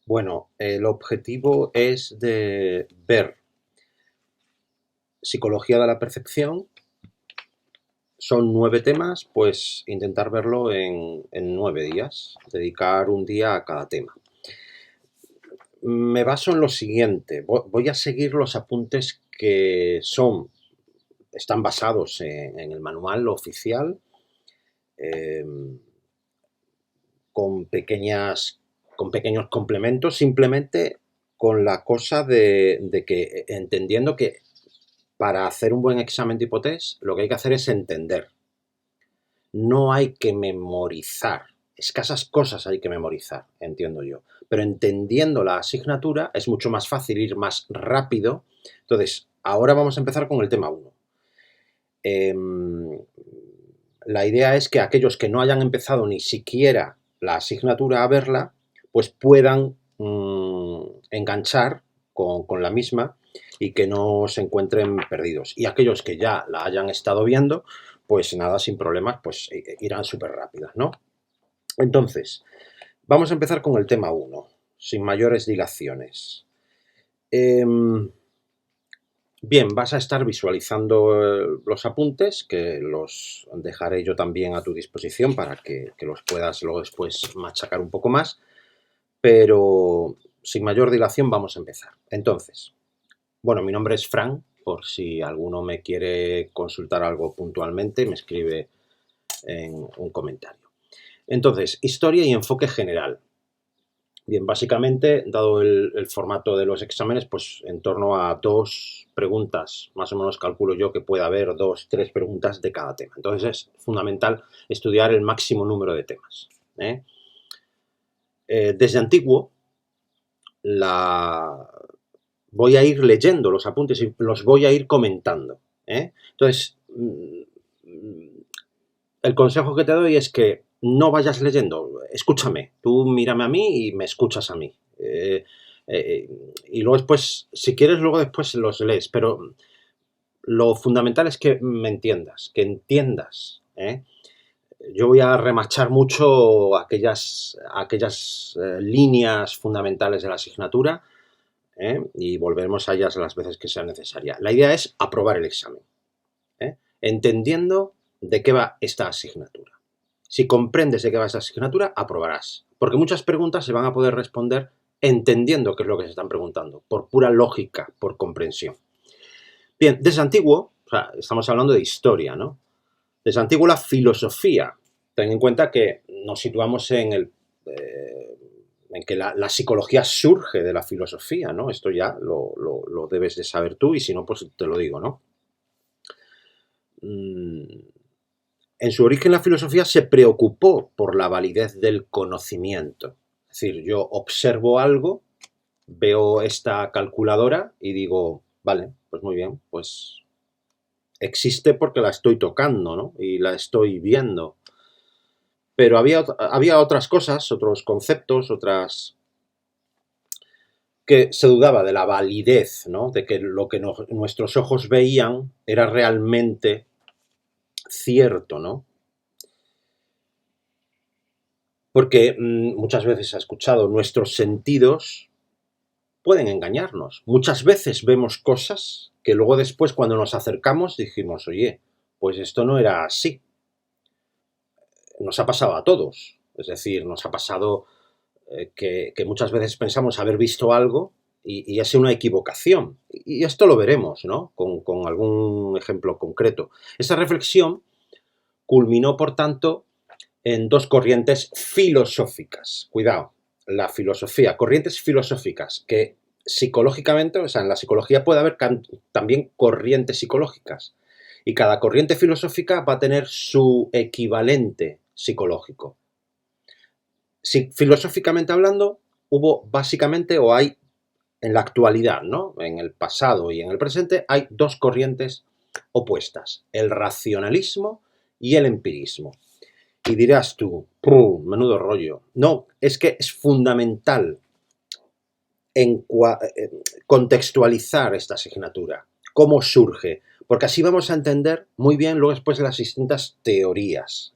Bueno, el objetivo es de ver psicología de la percepción. Son 9 temas, pues intentar verlo en 9 días, dedicar un día a cada tema. Me baso en lo siguiente, voy a seguir los apuntes que están basados en el manual oficial, eh, con, con pequeños complementos, simplemente con la cosa de que entendiendo que para hacer un buen examen de hipotest lo que hay que hacer es entender. No hay que memorizar. Escasas cosas hay que memorizar, entiendo yo. Pero entendiendo la asignatura es mucho más fácil ir más rápido. Entonces, ahora vamos a empezar con el tema 1. La idea es que aquellos que no hayan empezado ni siquiera la asignatura a verla, pues puedan enganchar con la misma y que no se encuentren perdidos. Y aquellos que ya la hayan estado viendo, pues nada, sin problemas, pues irán súper rápidas, ¿no? Entonces, vamos a empezar con el tema 1, sin mayores dilaciones. Bien, vas a estar visualizando los apuntes, que los dejaré yo también a tu disposición para que los puedas luego después machacar un poco más, pero sin mayor dilación vamos a empezar. Entonces, bueno, mi nombre es Fran, por si alguno me quiere consultar algo puntualmente, me escribe en un comentario. Entonces, historia y enfoque general. Bien, básicamente, dado el formato de los exámenes, pues en torno a 2 preguntas, más o menos calculo yo que puede haber 2, 3 preguntas de cada tema. Entonces es fundamental estudiar el máximo número de temas. Desde antiguo, voy a ir leyendo los apuntes y los voy a ir comentando. Entonces, el consejo que te doy es que no vayas leyendo, escúchame, tú mírame a mí y me escuchas a mí. Y luego después, si quieres, luego después los lees, pero lo fundamental es que me entiendas, que entiendas. Yo voy a remachar mucho aquellas líneas fundamentales de la asignatura, y volveremos a ellas las veces que sea necesaria. La idea es aprobar el examen, entendiendo de qué va esta asignatura. Si comprendes de qué va esta asignatura, aprobarás. Porque muchas preguntas se van a poder responder entendiendo qué es lo que se están preguntando, por pura lógica, por comprensión. Bien, desde antiguo, o sea, estamos hablando de historia, ¿no? Desde antiguo la filosofía. Ten en cuenta que nos situamos en que la psicología surge de la filosofía, ¿no? Esto ya lo debes de saber tú y si no, pues te lo digo, ¿no? En su origen la filosofía se preocupó por la validez del conocimiento. Es decir, yo observo algo, veo esta calculadora y digo, vale, pues muy bien, pues existe porque la estoy tocando, ¿no? Y la estoy viendo. Pero había otras cosas, otros conceptos, otras que se dudaba de la validez, ¿no? De que lo que nuestros ojos veían era realmente cierto, ¿no? Porque muchas veces ha escuchado, nuestros sentidos pueden engañarnos. Muchas veces vemos cosas que luego después cuando nos acercamos dijimos, oye, pues esto no era así. Nos ha pasado a todos. Es decir, nos ha pasado que muchas veces pensamos haber visto algo y es una equivocación. Y esto lo veremos, ¿no? Con algún ejemplo concreto. Esta reflexión culminó, por tanto, en 2 corrientes filosóficas. Cuidado, la filosofía, corrientes filosóficas que psicológicamente, o sea, en la psicología puede haber también corrientes psicológicas y cada corriente filosófica va a tener su equivalente psicológico. Si, filosóficamente hablando, hubo básicamente o hay en la actualidad, ¿no? En el pasado y en el presente hay 2 corrientes opuestas, el racionalismo y el empirismo. Y dirás tú, menudo rollo. No, es que es fundamental contextualizar esta asignatura, cómo surge, porque así vamos a entender muy bien luego después las distintas teorías.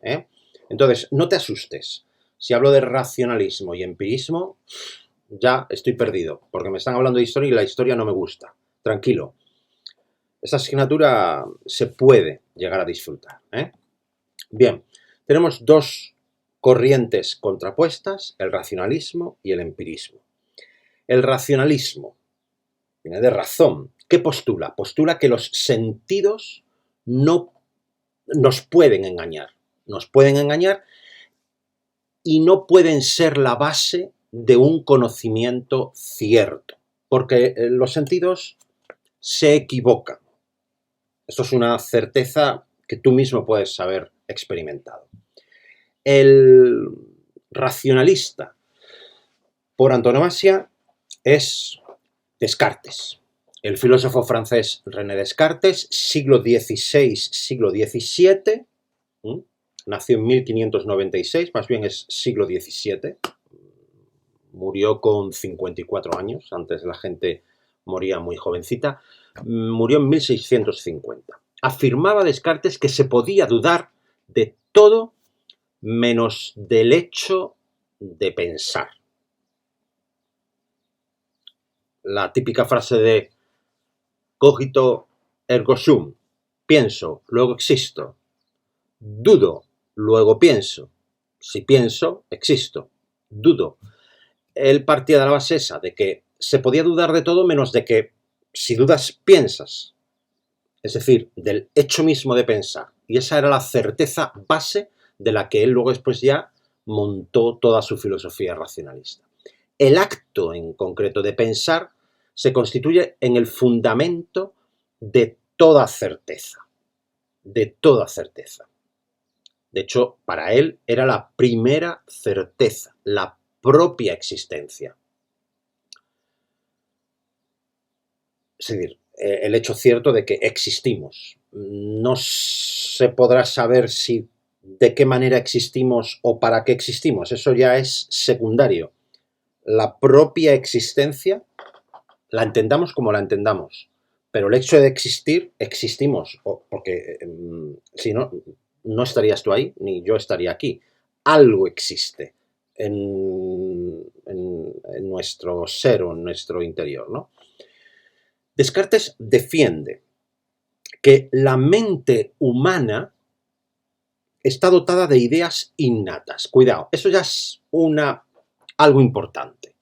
Entonces, no te asustes. Si hablo de racionalismo y empirismo, ya estoy perdido, porque me están hablando de historia y la historia no me gusta. Tranquilo. Esta asignatura se puede llegar a disfrutar, ¿eh? Bien, tenemos dos corrientes contrapuestas, el racionalismo y el empirismo. El racionalismo viene de razón. ¿Qué postula? Postula que los sentidos no nos pueden engañar. Nos pueden engañar y no pueden ser la base de un conocimiento cierto, porque los sentidos se equivocan. Esto es una certeza que tú mismo puedes haber experimentado. El racionalista por antonomasia es Descartes. El filósofo francés René Descartes, siglo XVI, siglo XVII, nació en 1596, más bien es siglo XVII, murió con 54 años, antes la gente moría muy jovencita, murió en 1650. Afirmaba Descartes que se podía dudar de todo menos del hecho de pensar. La típica frase de cogito ergo sum, pienso, luego existo, dudo, luego pienso, si pienso, existo, dudo. Él partía de la base esa, de que se podía dudar de todo menos de que si dudas, piensas. Es decir, del hecho mismo de pensar. Y esa era la certeza base de la que él luego después ya montó toda su filosofía racionalista. El acto en concreto de pensar se constituye en el fundamento de toda certeza. De toda certeza. De hecho, para él era la primera certeza, la propia existencia. Es decir, el hecho cierto de que existimos. No se podrá saber si de qué manera existimos o para qué existimos. Eso ya es secundario. La propia existencia la entendamos como la entendamos. Pero el hecho de existir, existimos. Porque si no, no estarías tú ahí, ni yo estaría aquí. Algo existe en nuestro ser o en nuestro interior, ¿no? Descartes defiende que la mente humana está dotada de ideas innatas. Cuidado, eso ya es algo importante.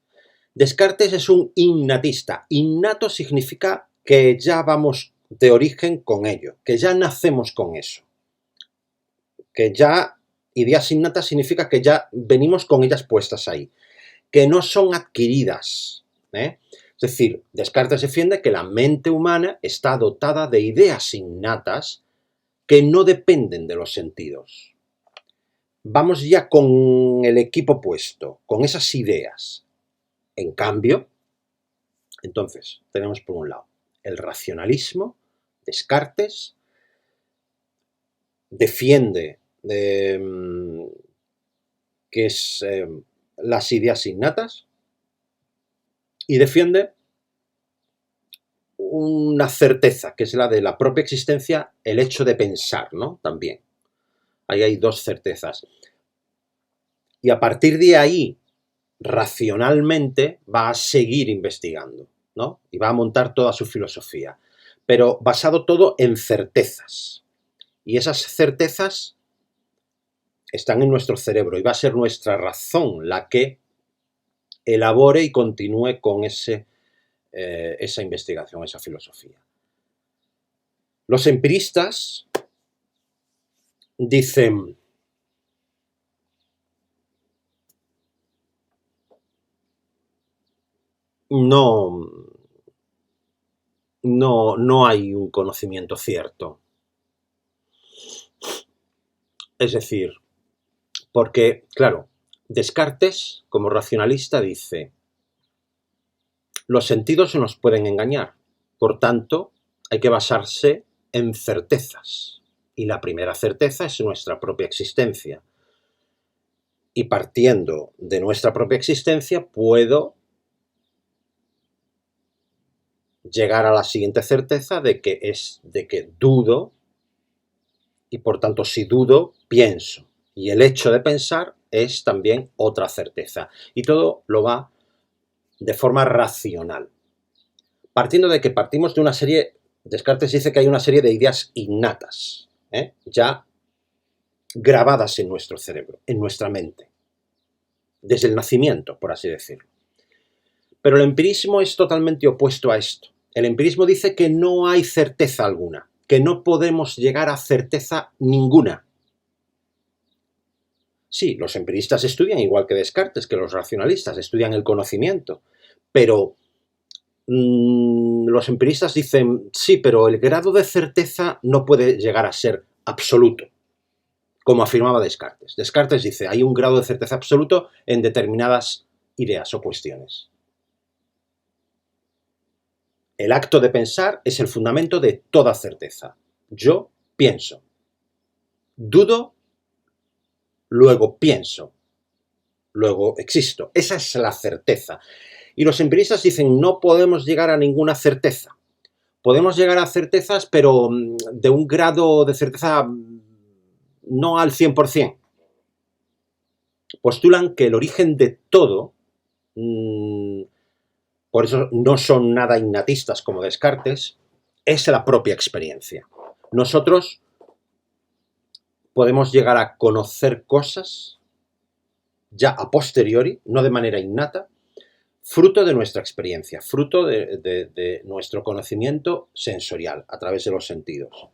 Descartes es un innatista. Innato significa que ya vamos de origen con ello, que ya nacemos con eso. Que ya ideas innatas significa que ya venimos con ellas puestas ahí, que no son adquiridas, ¿eh? Es decir, Descartes defiende que la mente humana está dotada de ideas innatas que no dependen de los sentidos. Vamos ya con el equipo puesto, con esas ideas. En cambio, entonces, tenemos por un lado el racionalismo. Descartes defiende que es las ideas innatas y defiende una certeza, que es la de la propia existencia, el hecho de pensar, ¿no? También. Ahí hay dos certezas. Y a partir de ahí, racionalmente, va a seguir investigando, ¿no? Y va a montar toda su filosofía. Pero basado todo en certezas. Y esas certezas están en nuestro cerebro y va a ser nuestra razón la que elabore y continúe con esa investigación, esa filosofía. Los empiristas dicen: no hay un conocimiento cierto. Es decir, porque, claro, Descartes, como racionalista, dice: los sentidos se nos pueden engañar, por tanto, hay que basarse en certezas. Y la primera certeza es nuestra propia existencia. Y partiendo de nuestra propia existencia, puedo llegar a la siguiente certeza de que dudo, y por tanto, si dudo, pienso. Y el hecho de pensar es también otra certeza. Y todo lo va de forma racional. Partiendo de que partimos de una serie, Descartes dice que hay una serie de ideas innatas, ya grabadas en nuestro cerebro, en nuestra mente, desde el nacimiento, por así decirlo. Pero el empirismo es totalmente opuesto a esto. El empirismo dice que no hay certeza alguna, que no podemos llegar a certeza ninguna. Sí, los empiristas estudian igual que Descartes, que los racionalistas estudian el conocimiento, pero los empiristas dicen, sí, pero el grado de certeza no puede llegar a ser absoluto, como afirmaba Descartes. Descartes dice, hay un grado de certeza absoluto en determinadas ideas o cuestiones. El acto de pensar es el fundamento de toda certeza. Yo pienso, dudo, luego pienso, luego existo. Esa es la certeza. Y los empiristas dicen, no podemos llegar a ninguna certeza. Podemos llegar a certezas, pero de un grado de certeza no al 100%. Postulan que el origen de todo, por eso no son nada innatistas como Descartes, es la propia experiencia. Nosotros podemos llegar a conocer cosas ya a posteriori, no de manera innata, fruto de nuestra experiencia, fruto de nuestro conocimiento sensorial a través de los sentidos.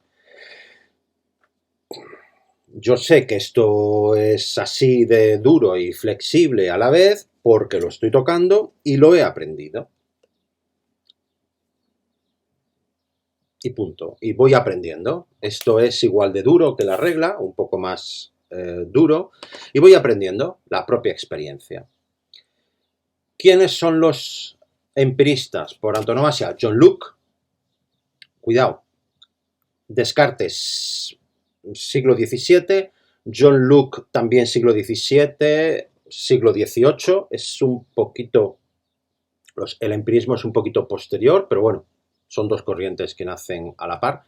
Yo sé que esto es así de duro y flexible a la vez porque lo estoy tocando y lo he aprendido. Y punto. Y voy aprendiendo. Esto es igual de duro que la regla, un poco más duro, y voy aprendiendo la propia experiencia. ¿Quiénes son los empiristas por antonomasia? John Locke, cuidado, Descartes, siglo XVII, John Locke también siglo XVII, siglo XVIII, es un poquito, el empirismo es un poquito posterior, pero bueno, son dos corrientes que nacen a la par.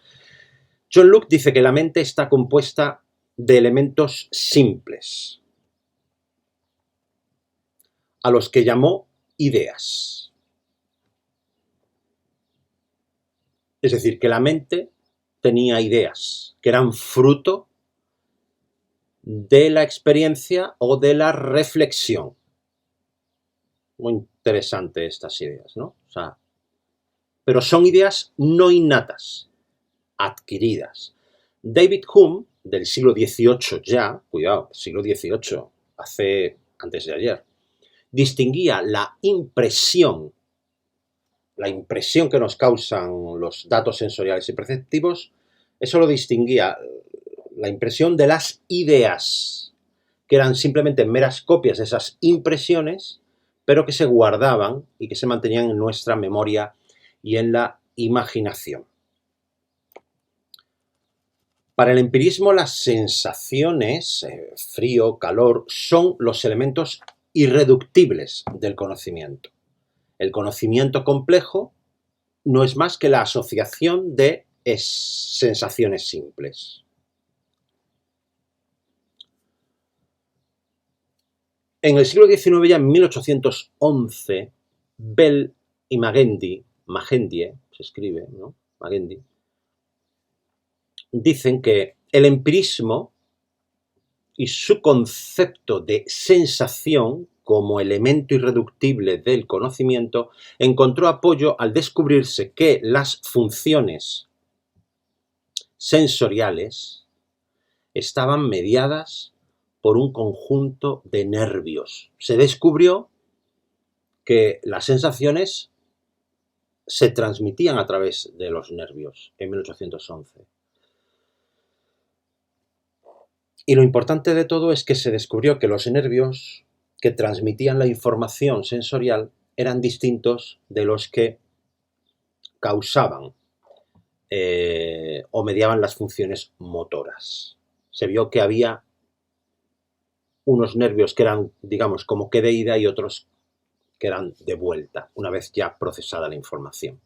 John Locke dice que la mente está compuesta de elementos simples, a los que llamó ideas. Es decir, que la mente tenía ideas, que eran fruto de la experiencia o de la reflexión. Muy interesante estas ideas, ¿no? O sea, pero son ideas no innatas, adquiridas. David Hume, del siglo XVIII ya, cuidado, siglo XVIII, antes de ayer, distinguía la impresión que nos causan los datos sensoriales y perceptivos, eso lo distinguía, la impresión de las ideas, que eran simplemente meras copias de esas impresiones, pero que se guardaban y que se mantenían en nuestra memoria y en la imaginación. Para el empirismo, las sensaciones, frío, calor, son los elementos irreductibles del conocimiento. El conocimiento complejo no es más que la asociación de sensaciones simples. En el siglo XIX, ya en 1811, Bell y Magendie, se escribe, ¿no? Magendie, dicen que el empirismo y su concepto de sensación como elemento irreductible del conocimiento encontró apoyo al descubrirse que las funciones sensoriales estaban mediadas por un conjunto de nervios. Se descubrió que las sensaciones se transmitían a través de los nervios en 1811. Y lo importante de todo es que se descubrió que los nervios que transmitían la información sensorial eran distintos de los que causaban o mediaban las funciones motoras. Se vio que había unos nervios que eran, digamos, como que de ida y otros que eran de vuelta, una vez ya procesada la información.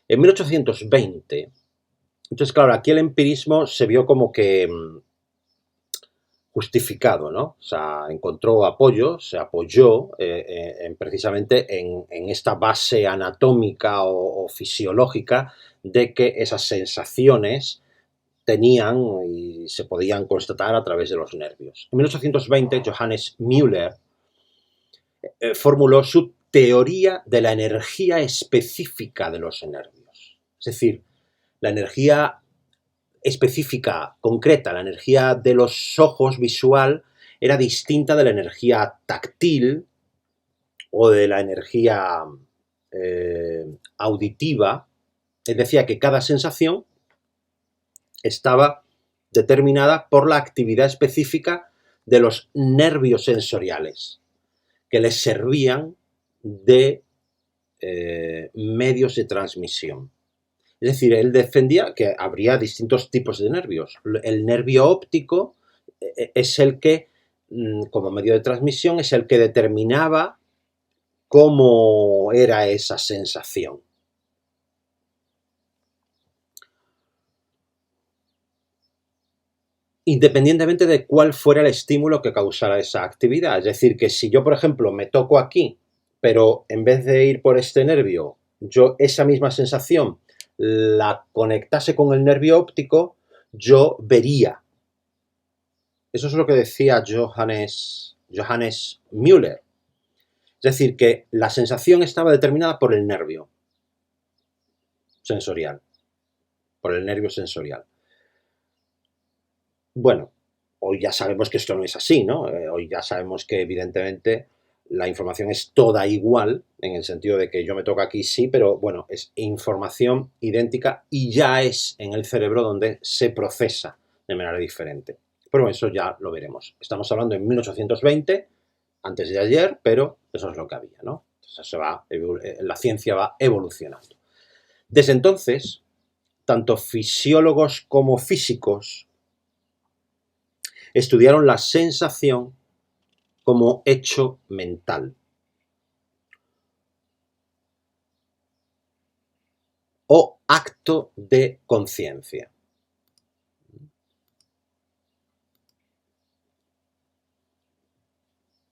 En 1820, entonces claro, aquí el empirismo se vio como que justificado, ¿no? O sea, encontró apoyo, se apoyó precisamente en esta base anatómica o fisiológica de que esas sensaciones tenían y se podían constatar a través de los nervios. En 1820, Johannes Müller formuló su teoría de la energía específica de los nervios. Es decir, la energía específica, concreta, la energía de los ojos visual era distinta de la energía táctil o de la energía auditiva. Él decía que cada sensación estaba determinada por la actividad específica de los nervios sensoriales, que les servían de medios de transmisión. Es decir, él defendía que habría distintos tipos de nervios. El nervio óptico es el que, como medio de transmisión, es el que determinaba cómo era esa sensación. Independientemente de cuál fuera el estímulo que causara esa actividad. Es decir, que si yo, por ejemplo, me toco aquí, pero en vez de ir por este nervio, yo esa misma sensación la conectase con el nervio óptico, yo vería. Eso es lo que decía Johannes Müller. Es decir, que la sensación estaba determinada por el nervio sensorial. Por el nervio sensorial. Bueno, hoy ya sabemos que esto no es así, ¿no? Hoy ya sabemos que evidentemente la información es toda igual, en el sentido de que yo me toco aquí sí, pero bueno, es información idéntica y ya es en el cerebro donde se procesa de manera diferente. Pero eso ya lo veremos. Estamos hablando en 1820, antes de ayer, pero eso es lo que había, ¿no? Entonces la ciencia va evolucionando. Desde entonces, tanto fisiólogos como físicos estudiaron la sensación como hecho mental o acto de conciencia.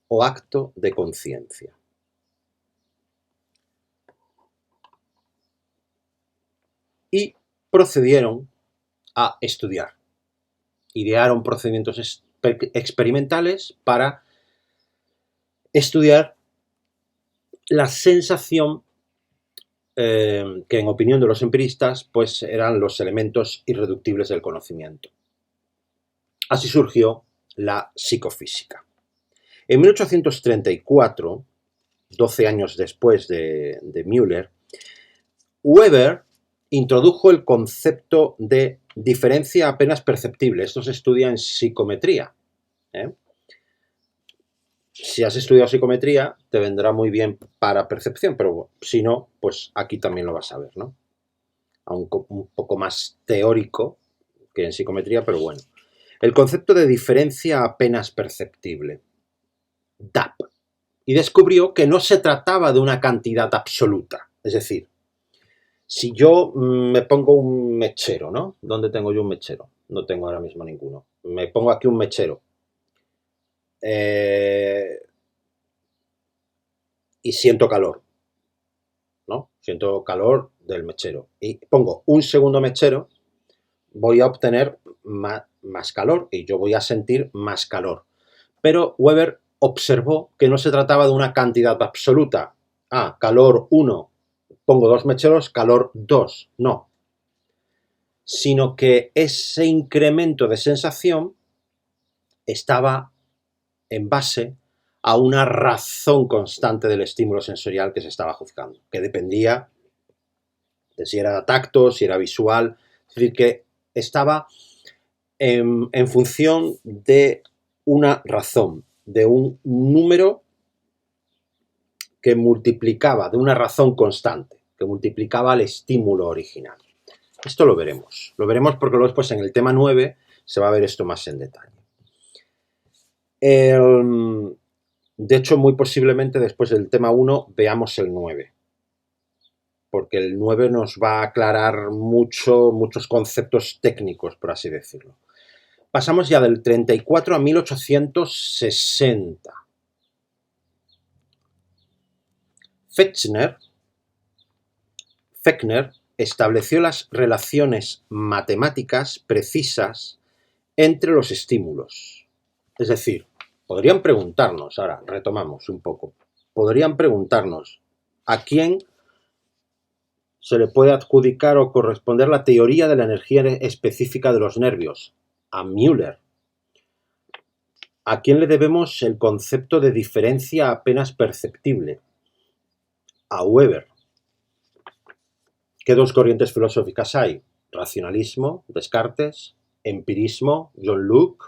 O acto de conciencia. Y procedieron a estudiar. Idearon procedimientos experimentales para estudiar la sensación que en opinión de los empiristas pues eran los elementos irreductibles del conocimiento. Así surgió la psicofísica. En 1834, 12 años después de Müller, Weber introdujo el concepto de diferencia apenas perceptible. Esto se estudia en psicometría. Si has estudiado psicometría, te vendrá muy bien para percepción, pero si no, pues aquí también lo vas a ver, ¿no? Aunque un poco más teórico que en psicometría, pero bueno. El concepto de diferencia apenas perceptible, DAP, y descubrió que no se trataba de una cantidad absoluta. Es decir, si yo me pongo un mechero, ¿no? ¿Dónde tengo yo un mechero? No tengo ahora mismo ninguno. Me pongo aquí un mechero. Y siento calor, ¿no? Siento calor del mechero. Y pongo un segundo mechero, voy a obtener más calor y yo voy a sentir más calor. Pero Weber observó que no se trataba de una cantidad absoluta. Calor 1, pongo 2 mecheros, calor 2. No. Sino que ese incremento de sensación estaba en base a una razón constante del estímulo sensorial que se estaba juzgando, que dependía de si era tacto, si era visual, es decir, que estaba en función de una razón, de un número que multiplicaba, de una razón constante, que multiplicaba el estímulo original. Esto lo veremos porque luego después en el tema 9 se va a ver esto más en detalle. De hecho, muy posiblemente después del tema 1 veamos el 9, porque el 9 nos va a aclarar muchos conceptos técnicos, por así decirlo. Pasamos ya del 34 a 1860. Fechner estableció las relaciones matemáticas precisas entre los estímulos. Es decir, podrían preguntarnos, ahora retomamos un poco, podrían preguntarnos a quién se le puede adjudicar o corresponder la teoría de la energía específica de los nervios. A Müller. ¿A quién le debemos el concepto de diferencia apenas perceptible? A Weber. ¿Qué dos corrientes filosóficas hay? Racionalismo, Descartes, empirismo, John Locke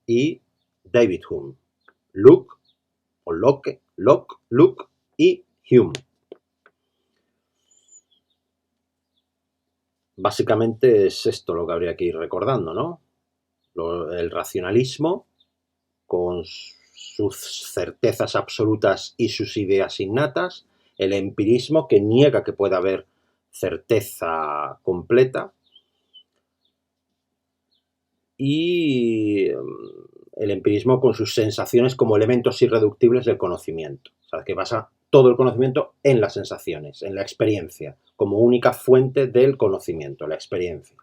y David Hume. Locke y Hume. Básicamente es esto lo que habría que ir recordando, ¿no? El racionalismo, con sus certezas absolutas y sus ideas innatas, el empirismo, que niega que pueda haber certeza completa, y el empirismo con sus sensaciones como elementos irreductibles del conocimiento. O sea, que basa todo el conocimiento en las sensaciones, en la experiencia, como única fuente del conocimiento, la experiencia.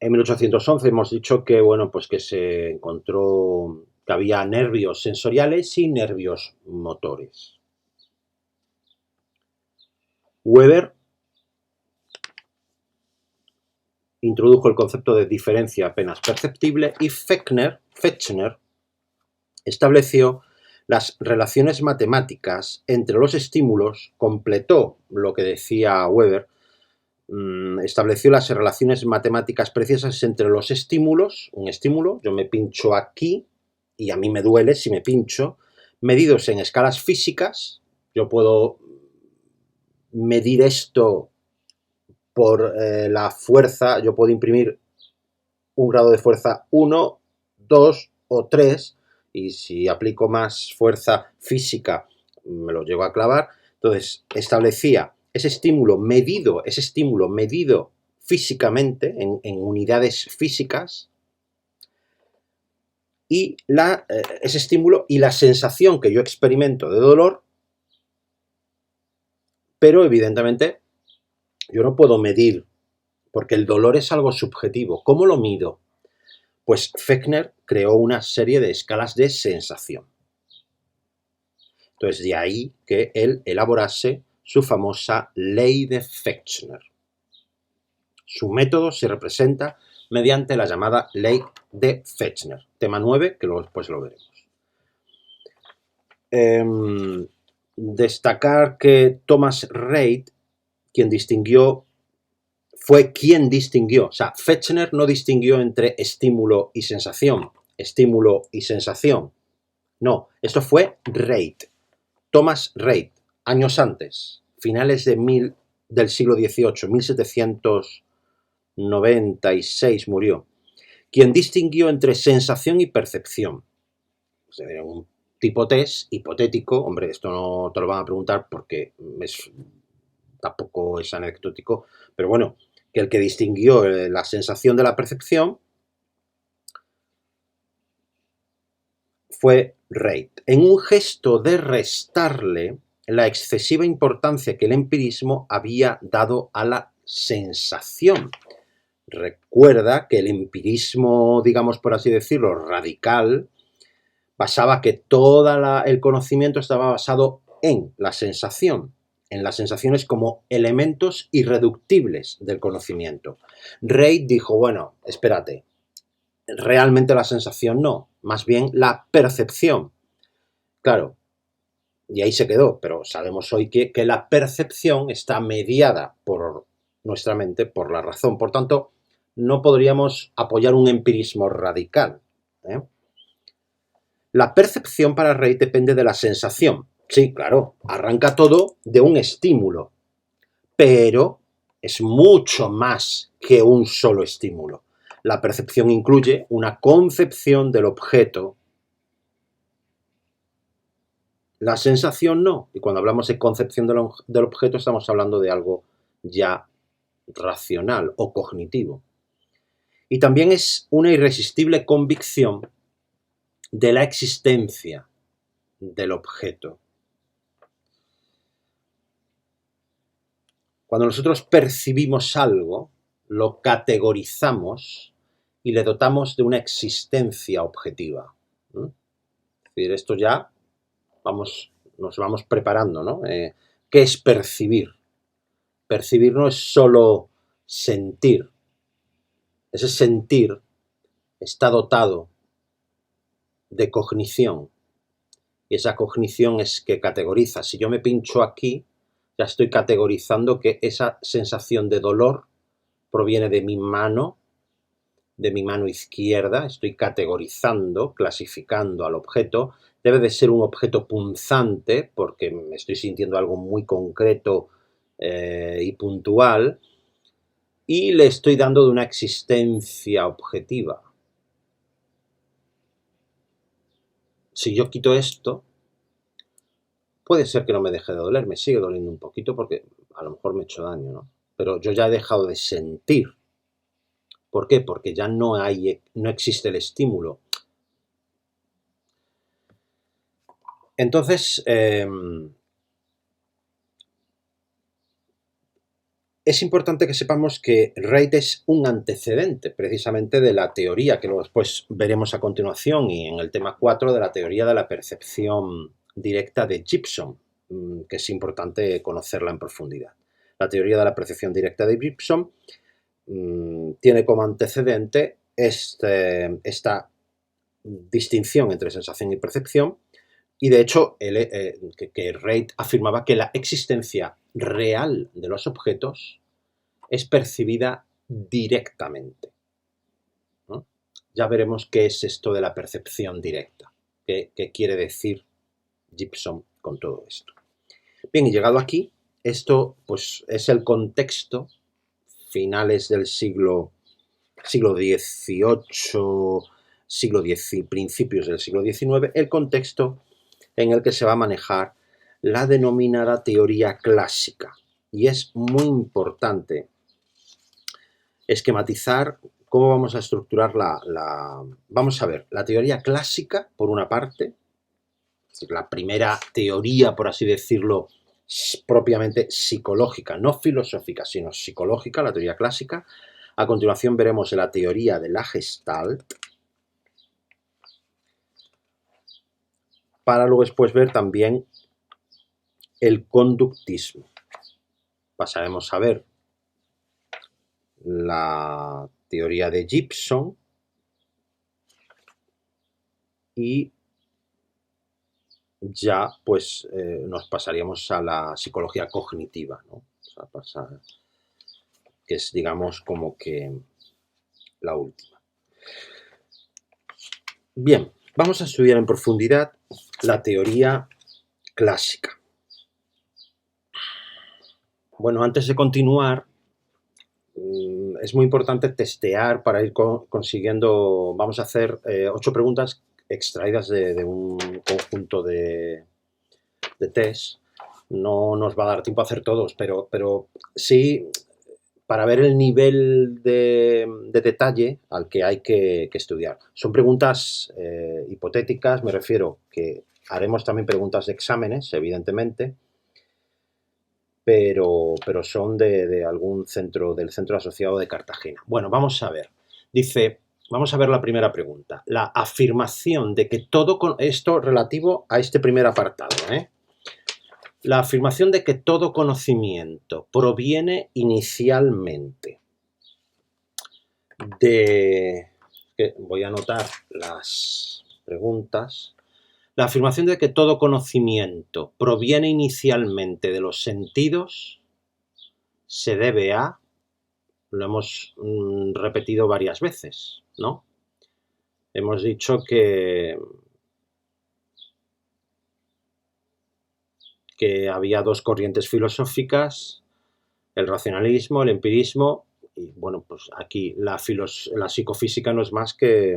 En 1811 hemos dicho que, bueno, pues que se encontró que había nervios sensoriales y nervios motores. Weber introdujo el concepto de diferencia apenas perceptible y Fechner estableció las relaciones matemáticas entre los estímulos, completó lo que decía Weber, estableció las relaciones matemáticas precisas entre los estímulos, un estímulo, yo me pincho aquí y a mí me duele si me pincho, medidos en escalas físicas, yo puedo medir esto por la fuerza, yo puedo imprimir un grado de fuerza 1, 2 o 3, y si aplico más fuerza física me lo llego a clavar. Entonces establecía ese estímulo medido físicamente en unidades físicas, y ese estímulo y la sensación que yo experimento de dolor, pero evidentemente yo no puedo medir, porque el dolor es algo subjetivo. ¿Cómo lo mido? Pues Fechner creó una serie de escalas de sensación. Entonces, de ahí que él elaborase su famosa ley de Fechner. Su método se representa mediante la llamada ley de Fechner. Tema 9, que luego después lo veremos. Destacar que Thomas Reid, fue quien distinguió, o sea, Fechner no distinguió entre estímulo y sensación. No, esto fue Reid. Thomas Reid, años antes, finales del siglo XVIII, 1796 murió, quien distinguió entre sensación y percepción. Un tipo test hipotético, hombre, esto no te lo van a preguntar porque tampoco es anecdótico, pero bueno, que el que distinguió la sensación de la percepción fue Reid, en un gesto de restarle la excesiva importancia que el empirismo había dado a la sensación. Recuerda que el empirismo, digamos por así decirlo, radical, basaba que todo el conocimiento estaba basado en la sensación, en las sensaciones como elementos irreductibles del conocimiento. Reid dijo, bueno, espérate, realmente la sensación no, más bien la percepción. Claro, y ahí se quedó, pero sabemos hoy que la percepción está mediada por nuestra mente, por la razón. Por tanto, no podríamos apoyar un empirismo radical. La percepción para Reid depende de la sensación. Sí, claro, arranca todo de un estímulo, pero es mucho más que un solo estímulo. La percepción incluye una concepción del objeto. La sensación no. Y cuando hablamos de concepción del objeto estamos hablando de algo ya racional o cognitivo. Y también es una irresistible convicción de la existencia del objeto. Cuando nosotros percibimos algo, lo categorizamos y le dotamos de una existencia objetiva. Es decir, esto ya nos vamos preparando, ¿no? ¿Qué es percibir? Percibir no es solo sentir. Ese sentir está dotado de cognición. Y esa cognición es que categoriza. Si yo me pincho aquí, ya estoy categorizando que esa sensación de dolor proviene de mi mano izquierda. Estoy categorizando, clasificando al objeto. Debe de ser un objeto punzante, porque me estoy sintiendo algo muy concreto y puntual, y le estoy dando de una existencia objetiva. Si yo quito esto, puede ser que no me deje de doler, me sigue doliendo un poquito porque a lo mejor me he hecho daño, ¿no? Pero yo ya he dejado de sentir. ¿Por qué? Porque ya no existe el estímulo. Entonces, es importante que sepamos que Reid es un antecedente precisamente de la teoría, que luego después veremos a continuación, y en el tema 4 de la teoría de la percepción directa de Gibson, que es importante conocerla en profundidad. La teoría de la percepción directa de Gibson tiene como antecedente esta distinción entre sensación y percepción, y de hecho que Reid afirmaba que la existencia real de los objetos es percibida directamente, ¿no? Ya veremos qué es esto de la percepción directa, qué quiere decir Gibson con todo esto. Bien, y llegado aquí, esto pues es el contexto, finales del siglo XVIII, principios del siglo XIX, el contexto en el que se va a manejar la denominada teoría clásica. Y es muy importante esquematizar cómo vamos a estructurar Vamos a ver, la teoría clásica, por una parte, es decir, la primera teoría, por así decirlo, propiamente psicológica, no filosófica, sino psicológica, la teoría clásica. A continuación veremos la teoría de la Gestalt, para luego después ver también el conductismo. Pasaremos a ver la teoría de Gibson y ya pues nos pasaríamos a la psicología cognitiva, ¿no? O sea, que es, digamos, como que la última. Bien, vamos a estudiar en profundidad la teoría clásica. Bueno, antes de continuar, es muy importante testear para ir consiguiendo. Vamos a hacer 8 preguntas extraídas de un conjunto de test. No nos va a dar tiempo a hacer todos, pero sí para ver el nivel de detalle al que hay que estudiar. Son preguntas hipotéticas, me refiero que haremos también preguntas de exámenes, evidentemente, pero son de algún centro, del centro asociado de Cartagena. Bueno, vamos a ver. Dice, vamos a ver la primera pregunta. La afirmación de que todo, esto relativo a este primer apartado, la afirmación de que todo conocimiento proviene inicialmente voy a anotar las preguntas. La afirmación de que todo conocimiento proviene inicialmente de los sentidos se debe a, lo hemos repetido varias veces, ¿no? Hemos dicho que había dos corrientes filosóficas, el racionalismo, el empirismo, y bueno, pues aquí la psicofísica no es más que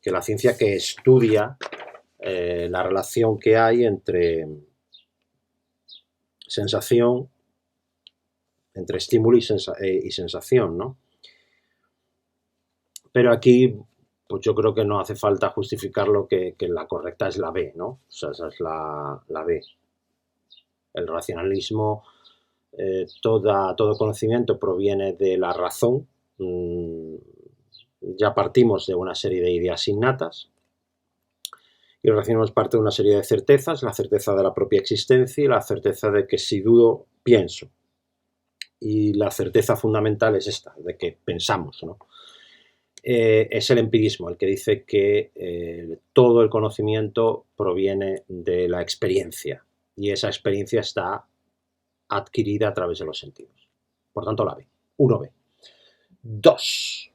la ciencia que estudia la relación que hay entre sensación, entre estímulo y sensación, ¿no? Pero aquí, pues yo creo que no hace falta justificarlo que la correcta es la B, ¿no? O sea, esa es la B. El racionalismo, todo conocimiento proviene de la razón. Ya partimos de una serie de ideas innatas y el racionalismo es parte de una serie de certezas, la certeza de la propia existencia y la certeza de que si dudo, pienso. Y la certeza fundamental es esta, de que pensamos, ¿no? Es el empirismo, el que dice que todo el conocimiento proviene de la experiencia y esa experiencia está adquirida a través de los sentidos. Por tanto, la B. 1B. 2.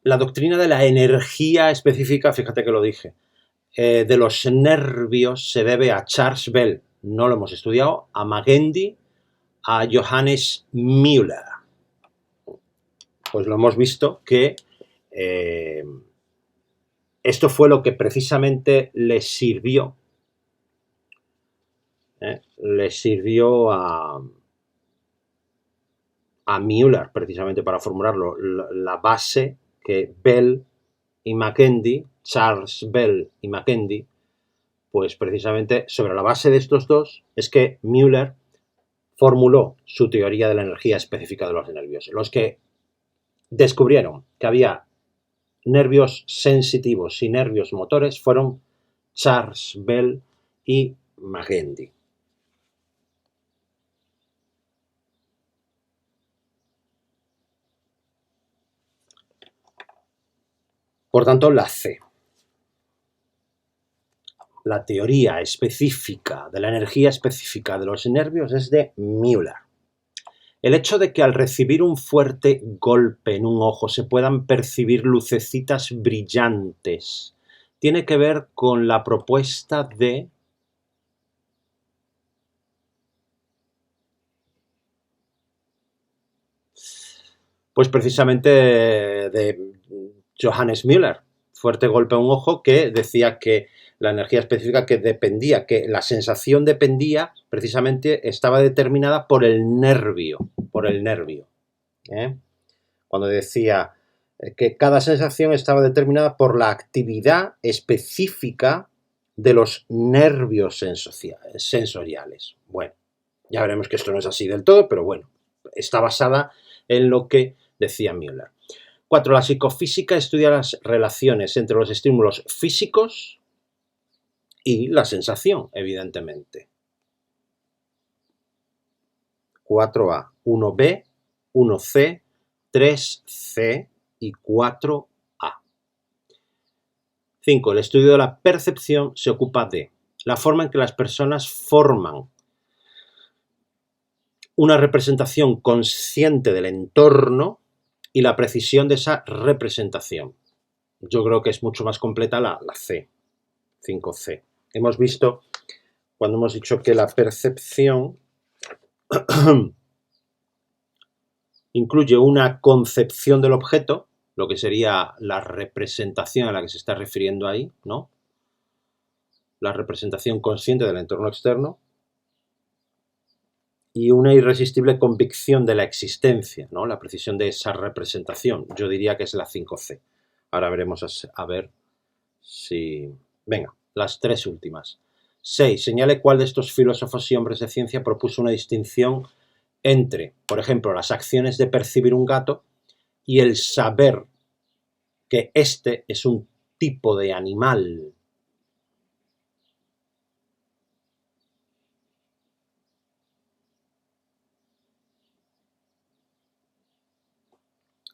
La doctrina de la energía específica, fíjate que lo dije, de los nervios se debe a Charles Bell, no lo hemos estudiado, a Magendie, a Johannes Müller. Pues lo hemos visto que esto fue lo que precisamente les sirvió a Müller, precisamente para formularlo, la base que Bell y Magendie, Charles Bell y Magendie, pues precisamente sobre la base de estos dos es que Müller formuló su teoría de la energía específica de los nervios. Los que descubrieron que había nervios sensitivos y nervios motores fueron Charles Bell y Magendie. Por tanto, la C. La teoría específica de la energía específica de los nervios es de Müller. El hecho de que al recibir un fuerte golpe en un ojo se puedan percibir lucecitas brillantes tiene que ver con la propuesta de pues precisamente de Johannes Müller, fuerte golpe a un ojo, que decía que la energía específica que dependía, que la sensación dependía, precisamente estaba determinada por el nervio, Cuando decía que cada sensación estaba determinada por la actividad específica de los nervios sensoriales. Bueno, ya veremos que esto no es así del todo, pero bueno, está basada en lo que decía Müller. 4. La psicofísica estudia las relaciones entre los estímulos físicos y la sensación, evidentemente. 4A, 1B, 1C, 3C y 4A. 5. El estudio de la percepción se ocupa de la forma en que las personas forman una representación consciente del entorno y la precisión de esa representación. Yo creo que es mucho más completa la C, 5C. Hemos visto, cuando hemos dicho que la percepción incluye una concepción del objeto, lo que sería la representación a la que se está refiriendo ahí, ¿no? La representación consciente del entorno externo, y una irresistible convicción de la existencia, ¿no? La precisión de esa representación. Yo diría que es la 5C. Ahora veremos a ver si... Venga, las 3 últimas. 6. Señale cuál de estos filósofos y hombres de ciencia propuso una distinción entre, por ejemplo, las acciones de percibir un gato y el saber que este es un tipo de animal.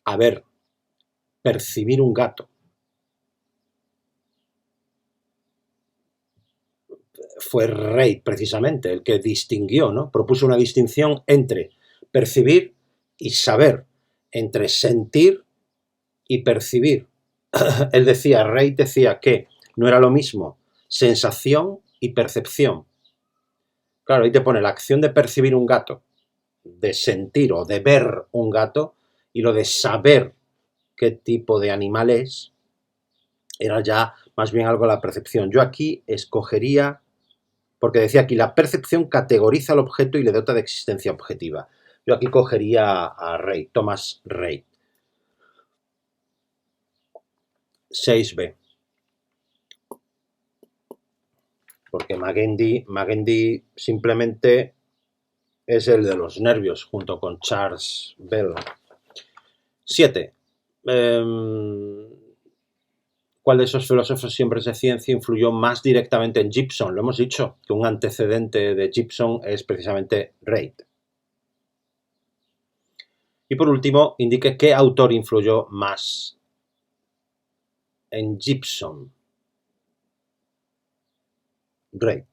A ver, percibir un gato. Fue Rey, precisamente, el que distinguió, ¿no? Propuso una distinción entre percibir y saber, entre sentir y percibir. Él decía, Rey decía que no era lo mismo sensación y percepción. Claro, ahí te pone la acción de percibir un gato, de sentir o de ver un gato, y lo de saber qué tipo de animal es, era ya más bien algo de la percepción. Yo aquí escogería, porque decía aquí, la percepción categoriza al objeto y le dota de existencia objetiva. Yo aquí cogería a Reid, Thomas Reid. 6B. Porque Magendie simplemente es el de los nervios, junto con Charles Bell. 7. ¿Cuál de esos filósofos y hombres de ciencia influyó más directamente en Gibson? Lo hemos dicho, que un antecedente de Gibson es precisamente Reid. Y por último, indique qué autor influyó más en Gibson. Reid.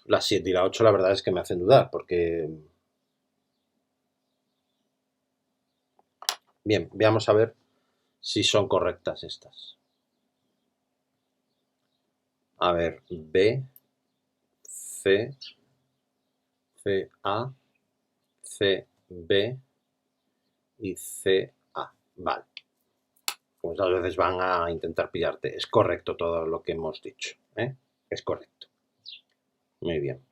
La 7 y la 8 la verdad es que me hacen dudar, porque... Bien, veamos a ver si son correctas estas. A ver, B, C, C, A, C, B y C, A. Vale. Muchas veces van a intentar pillarte. Es correcto todo lo que hemos dicho, ¿eh? Es correcto. Muy bien.